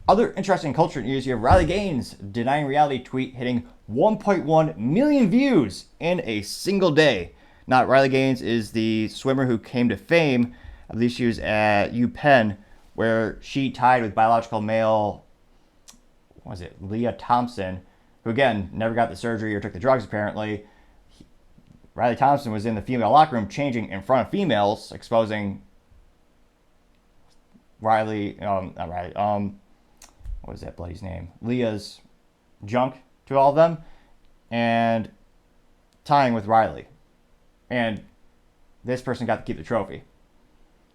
Other interesting culture news, you have Riley Gaines denying reality tweet hitting 1.1 million views in a single day. Now, Riley Gaines is the swimmer who came to fame. I believe she was at UPenn, where she tied with biological male, what was it, Leah Thompson, who again never got the surgery or took the drugs apparently. Riley Thompson was in the female locker room changing in front of females, exposing Riley, not Riley, what was that bloody name? Leah's junk to all of them, and tying with Riley. And this person got to keep the trophy.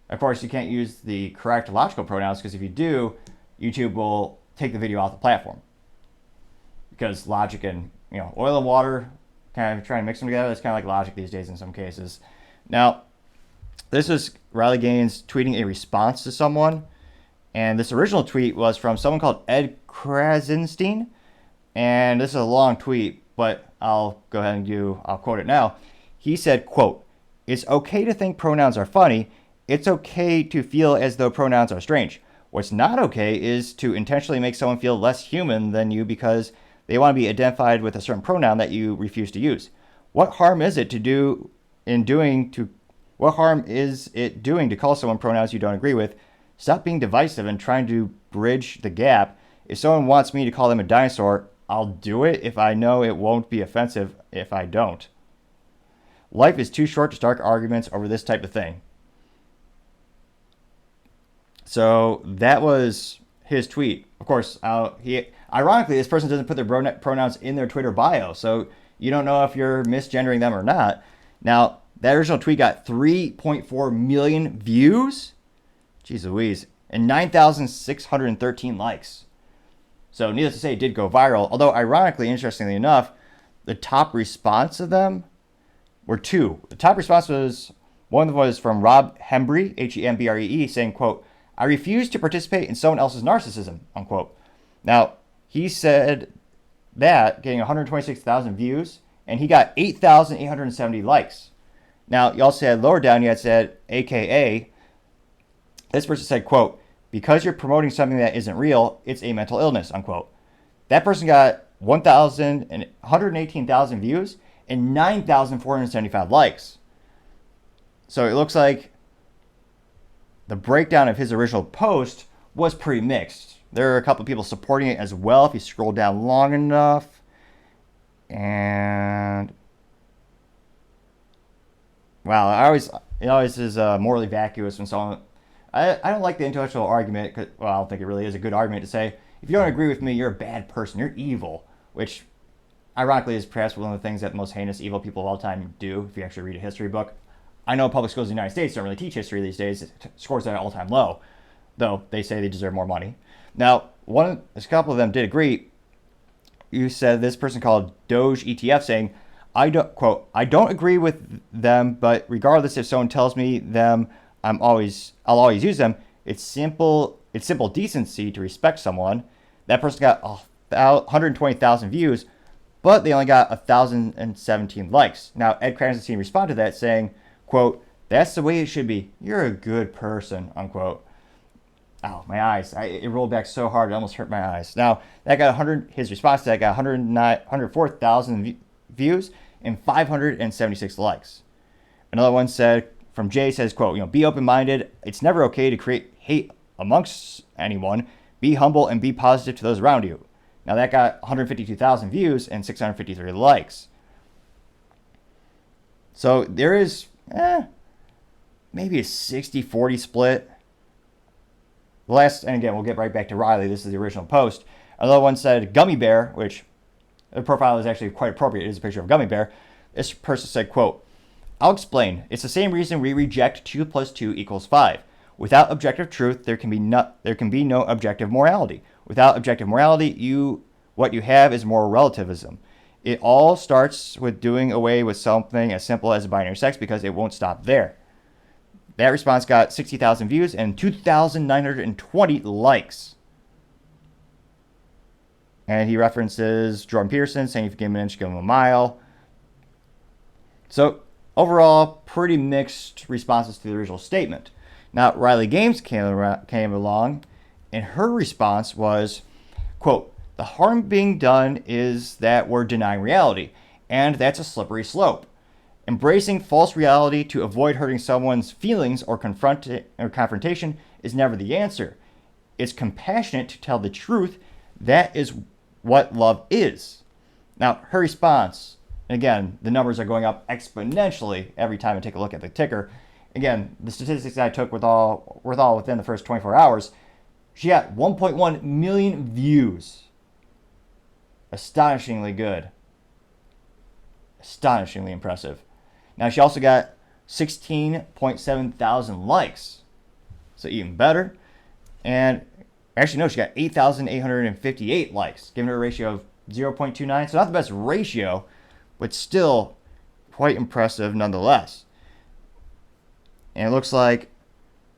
Of course, you can't use the correct logical pronouns, because if you do, YouTube will take the video off the platform. Because logic and oil and water, kind of trying to mix them together, it's kind of like logic these days in some cases. Now, this is Riley Gaines tweeting a response to someone. And this original tweet was from someone called Ed Krasinstein. And this is a long tweet, but I'll go ahead and I'll quote it now. He said, quote, "It's okay to think pronouns are funny. It's okay to feel as though pronouns are strange. What's not okay is to intentionally make someone feel less human than you because they want to be identified with a certain pronoun that you refuse to use. What harm is it doing to call someone pronouns you don't agree with? Stop being divisive and trying to bridge the gap. If someone wants me to call them a dinosaur, I'll do it if I know it won't be offensive if I don't. Life is too short to start arguments over this type of thing." So that was his tweet. Of course, ironically, this person doesn't put their pronouns in their Twitter bio, so you don't know if you're misgendering them or not. Now, that original tweet got 3.4 million views. Jeez Louise. And 9,613 likes. So needless to say, it did go viral. Although, ironically, interestingly enough, the top response of them were two. The top response one was from Rob Hembree, Hembree, saying, quote, "I refuse to participate in someone else's narcissism," unquote. Now, he said that, getting 126,000 views, and he got 8,870 likes. Now, you also had lower down, you had said, AKA, this person said, quote, "Because you're promoting something that isn't real, it's a mental illness," unquote. That person got 118,000 views and 9,475 likes. So it looks like the breakdown of his original post was pretty mixed. There are a couple of people supporting it as well if you scroll down long enough. And wow, it always is morally vacuous when someone. I don't like the intellectual argument. Well, I don't think it really is a good argument to say, if you don't agree with me, you're a bad person, you're evil. Which, ironically, is perhaps one of the things that most heinous evil people of all time do, if you actually read a history book. I know public schools in the United States don't really teach history these days. It scores at an all-time low, though they say they deserve more money. Now, a couple of them did agree. You said this person called Doge ETF saying, "I don't agree with them, but regardless if someone tells me them, I'll always use them. It's simple decency to respect someone." That person got 120,000 views, but they only got 1,017 likes. Now, Ed Krasinstein responded to that saying, quote, "That's the way it should be. You're a good person," unquote. Ow, my eyes. It rolled back so hard it almost hurt my eyes. Now, his response to that got 104,000 views and 576 likes. Another one said, from Jay, says, quote, "Be open-minded. It's never okay to create hate amongst anyone. Be humble and be positive to those around you." Now, that got 152,000 views and 653 likes. So there is maybe a 60-40 split. And again, we'll get right back to Riley. This is the original post. Another one said gummy bear, which the profile is actually quite appropriate. It is a picture of a gummy bear. This person said, quote, "I'll explain. It's the same reason we reject 2 + 2 = 5. Without objective truth, there can be no objective morality. Without objective morality, what you have is moral relativism. It all starts with doing away with something as simple as binary sex because it won't stop there." That response got 60,000 views and 2,920 likes. And he references Jordan Peterson saying, "If you give him an inch, give him a mile." So overall, pretty mixed responses to the original statement. Now, Riley Gaines came along And her response was, quote, "The harm being done is that we're denying reality, and that's a slippery slope. Embracing false reality to avoid hurting someone's feelings or confrontation is never the answer. It's compassionate to tell the truth. That is what love is." Now, her response, and again, the numbers are going up exponentially every time I take a look at the ticker. Again, the statistics I took were all within the first 24 hours. She got 1.1 million views. Astonishingly good. Astonishingly impressive. Now, she also got 16.7 thousand likes. So even better. And actually, no, she got 8,858 likes, giving her a ratio of 0.29. So not the best ratio, but still quite impressive nonetheless. And it looks like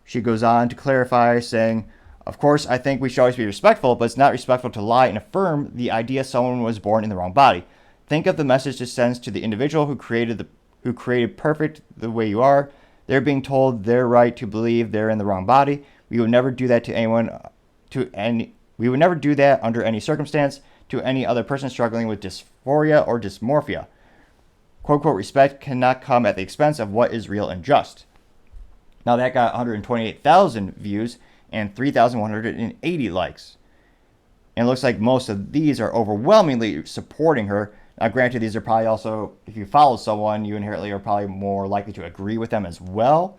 she goes on to clarify, saying, "Of course, I think we should always be respectful, but it's not respectful to lie and affirm the idea someone was born in the wrong body. Think of the message this sends to the individual who created perfect the way you are. They're being told they're right to believe they're in the wrong body. We would never do that to anyone, we would never do that under any circumstance to any other person struggling with dysphoria or dysmorphia. Quote, quote, respect cannot come at the expense of what is real and just." Now that got 128,000 views and 3,180 likes. And it looks like most of these are overwhelmingly supporting her. Now, granted, these are probably also, if you follow someone, you inherently are probably more likely to agree with them as well.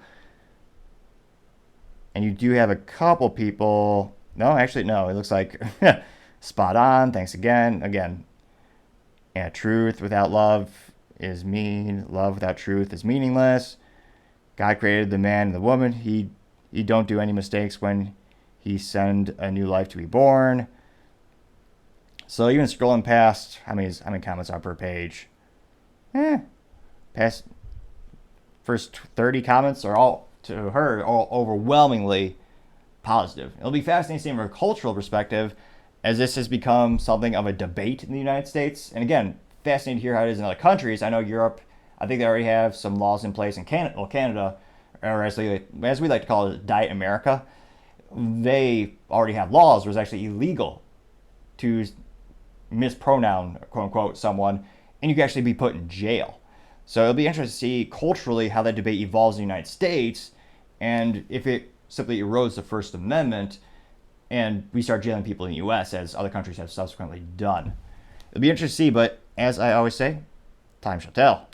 And you do have a couple people. No, actually, no. It looks like spot on. Thanks again. Again, yeah, truth without love is mean. Love without truth is meaningless. God created the man and the woman. He don't do any mistakes when he send a new life to be born. So even scrolling past, how many comments are per page? Past first 30 comments are all to her, all overwhelmingly positive. It'll be fascinating to see from a cultural perspective, as this has become something of a debate in the United States. And again, fascinating to hear how it is in other countries. I know Europe, I think they already have some laws in place in Canada. Well, Canada, or as we like to call it, Diet America, they already have laws where it's actually illegal to mispronoun, quote unquote, someone, and you can actually be put in jail. So it'll be interesting to see culturally how that debate evolves in the United States, and if it simply erodes the First Amendment and we start jailing people in the U.S. as other countries have subsequently done. It'll be interesting to see, but as I always say, time shall tell.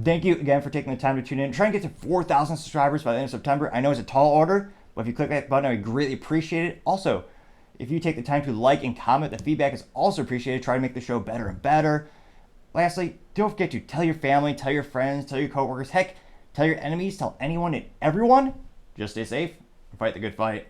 Thank you again for taking the time to tune in. Try and get to 4,000 subscribers by the end of September. I know it's a tall order, but if you click that button, I would greatly appreciate it. Also, if you take the time to like and comment, the feedback is also appreciated. Try to make the show better and better. Lastly, don't forget to tell your family, tell your friends, tell your coworkers, heck, tell your enemies, tell anyone and everyone. Just stay safe and fight the good fight.